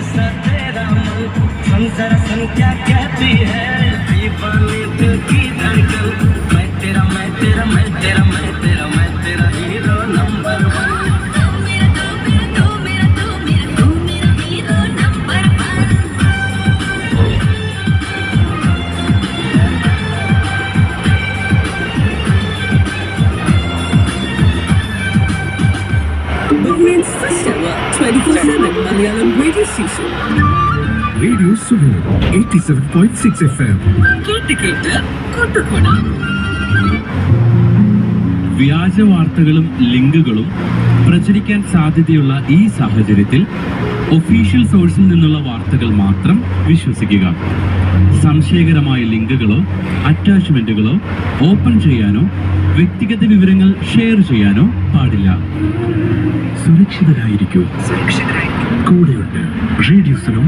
कैसा तेरा मन संसार संख्या कहती है दीवाने दिल की धड़कन मैं तेरा मैं तेरा मैं तेरा मैं तेरा मैं तेरा hero number 1 Bahrain's first ever 24/7 Malayalam radio station. Radio Suno 87.6 FM. കേട്ട് കൂട്ടുകൂടാ. വ്യാജ വാർത്തകളും ലിങ്കുകളും പ്രചരിക്കാൻ സാധ്യതയുള്ള ഈ സാഹചര്യത്തിൽ ഒഫീഷ്യൽ സോഴ്സിൽ നിന്നുള്ള വാർത്തകൾ മാത്രം വിശ്വസിക്കുക. സംശയകരമായ ലിങ്കുകളോ അറ്റാച്ച്മെന്റുകളോ ഓപ്പൺ ചെയ്യാനോ വ്യക്തിഗത വിവരങ്ങൾ ഷെയർ ചെയ്യാനോ പാടില്ല. സുരക്ഷിതരായിരിക്കൂ. കൂടെയുണ്ട് റേഡിയോ സുനോ